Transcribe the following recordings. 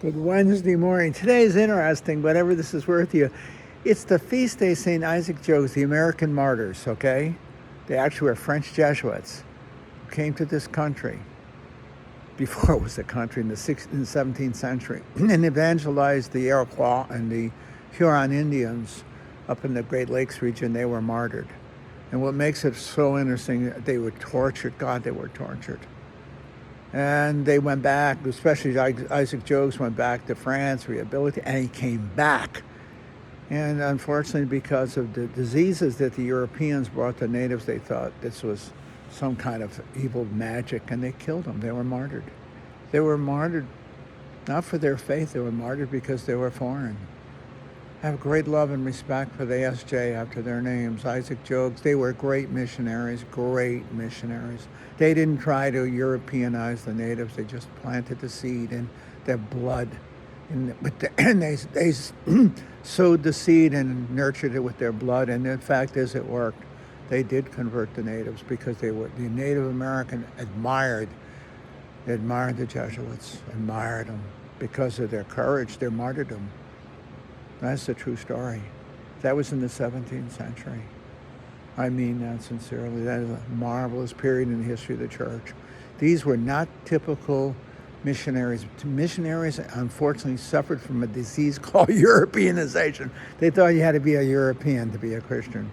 Good Wednesday morning. Today is interesting, whatever this is worth you. It's the feast day St. Isaac Jogues, the American martyrs, okay? They actually were French Jesuits who came to this country before it was a country in the 17th century and evangelized the Iroquois and the Huron Indians up in the Great Lakes region. They were martyred. And what makes it so interesting, they were tortured. God, they were tortured. And they went back, especially Isaac Jogues went back to France, rehabilitated, and he came back. And unfortunately, because of the diseases that the Europeans brought to natives, they thought this was some kind of evil magic, and they killed them. They were martyred. They were martyred not for their faith, they were martyred because they were foreign. I have great love and respect for the SJ after their names. Isaac Jogues, they were great missionaries, great missionaries. They didn't try to Europeanize the natives. They just planted the seed in their blood. And they sowed the seed and nurtured it with their blood. And the fact is, it worked. They did convert the natives because the Native American admired the Jesuits, admired them because of their courage, their martyrdom. That's the true story. That was in the 17th century. I mean that sincerely. That is a marvelous period in the history of the church. These were not typical missionaries. Missionaries, unfortunately, suffered from a disease called Europeanization. They thought you had to be a European to be a Christian.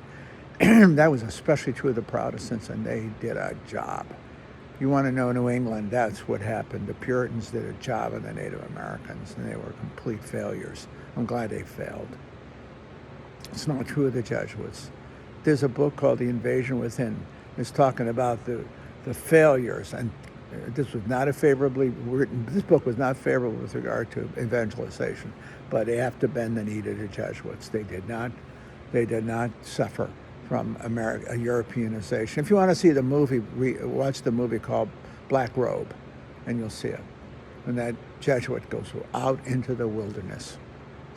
That was especially true of the Protestants, and they did a job. You want to know New England, that's what happened. The Puritans did a job on the Native Americans, and they were complete failures. I'm glad they failed. It's not true of the Jesuits. There's a book called The Invasion Within. It's talking about the failures, and this was not this book was not favorable with regard to evangelization, but they have to bend the knee to the Jesuits. They did not suffer from Europeanization. If you want to see the movie, watch the movie called Black Robe, and you'll see it. And that Jesuit goes out into the wilderness.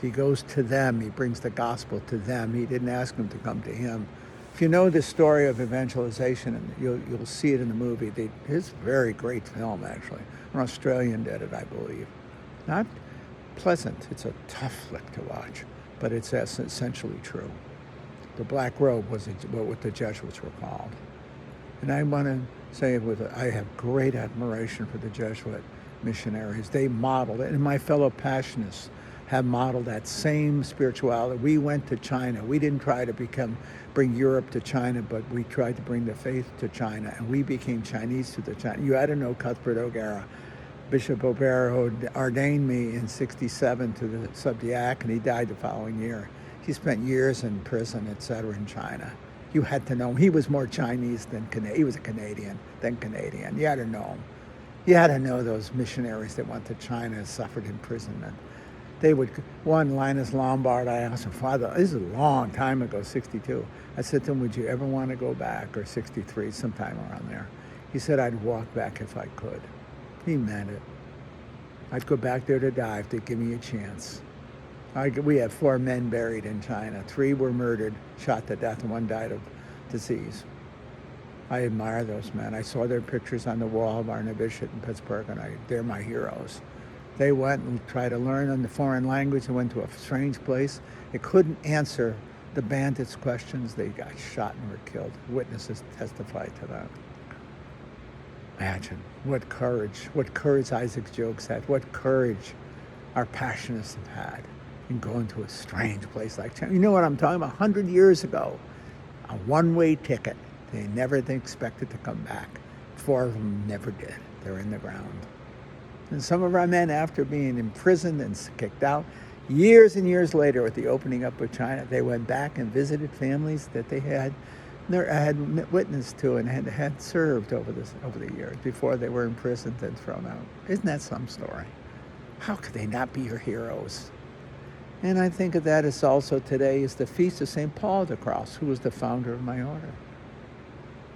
He goes to them. He brings the gospel to them. He didn't ask them to come to him. If you know the story of evangelization, and you'll see it in the movie. It's a very great film, actually. An Australian did it, I believe. Not pleasant. It's a tough flick to watch, but it's essentially true. The Black Robe was what the Jesuits were called. And I want to say I have great admiration for the Jesuit missionaries. They modeled it, and my fellow Passionists have modeled that same spirituality. We went to China. We didn't try to bring Europe to China, but we tried to bring the faith to China, and we became Chinese to the China. You had to know Cuthbert O'Gara. Bishop O'Gara ordained me in '67 to the subdiac, and he died the following year. He spent years in prison, etc., in China. You had to know him. He was more Chinese than Canadian. He was a Canadian than Canadian. You had to know him. You had to know those missionaries that went to China and suffered imprisonment. Linus Lombard, I asked him, Father, this is a long time ago, 62. I said to him, would you ever want to go back? Or 63, sometime around there. He said, I'd walk back if I could. He meant it. I'd go back there to die if they'd give me a chance. We had 4 men buried in China. 3 were murdered, shot to death, and 1 died of disease. I admire those men. I saw their pictures on the wall of our novitiate in Pittsburgh, and they're my heroes. They went and tried to learn the foreign language and went to a strange place. They couldn't answer the bandits' questions. They got shot and were killed. Witnesses testified to that. Imagine what courage Isaac Jogues had, what courage our Passionists have had in going to a strange place like China. You know what I'm talking about? 100 years ago, a one-way ticket. They never expected to come back. 4 of them never did. They're in the ground. And some of our men, after being imprisoned and kicked out, years and years later, with the opening up of China, they went back and visited families that they had witnessed to and had served over the years before they were imprisoned and thrown out. Isn't that some story? How could they not be your heroes? And I think of that as also today is the feast of St. Paul the Cross, who was the founder of my order.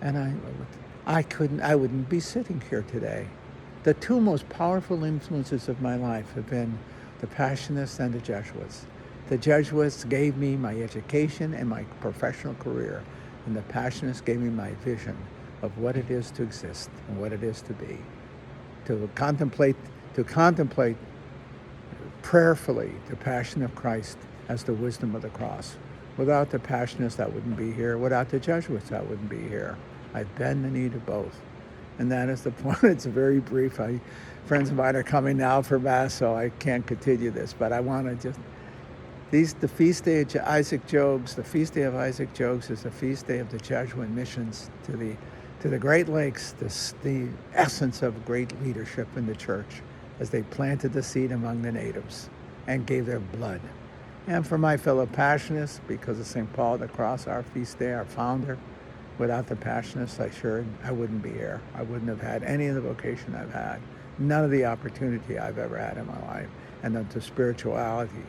And I wouldn't be sitting here today. The 2 most powerful influences of my life have been the Passionists and the Jesuits. The Jesuits gave me my education and my professional career, and the Passionists gave me my vision of what it is to exist and what it is to be. To contemplate prayerfully the passion of Christ as the wisdom of the cross. Without the Passionists, that wouldn't be here. Without the Jesuits, that wouldn't be here. I bend the knee to both. And that is the point. It's very brief. Friends of mine are coming now for Mass, so I can't continue this. But I want to just, the feast day of Isaac Jogues, the feast day of Isaac Jogues is the feast day of the Jesuit missions to the Great Lakes, the essence of great leadership in the church as they planted the seed among the natives and gave their blood. And for my fellow Passionists, because of St. Paul the Cross, our feast day, our founder, without the Passionists, I wouldn't be here. I wouldn't have had any of the vocation I've had, none of the opportunity I've ever had in my life, and the spirituality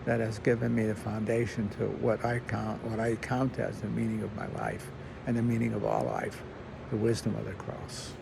that has given me the foundation to what I count as the meaning of my life and the meaning of all life, the wisdom of the cross.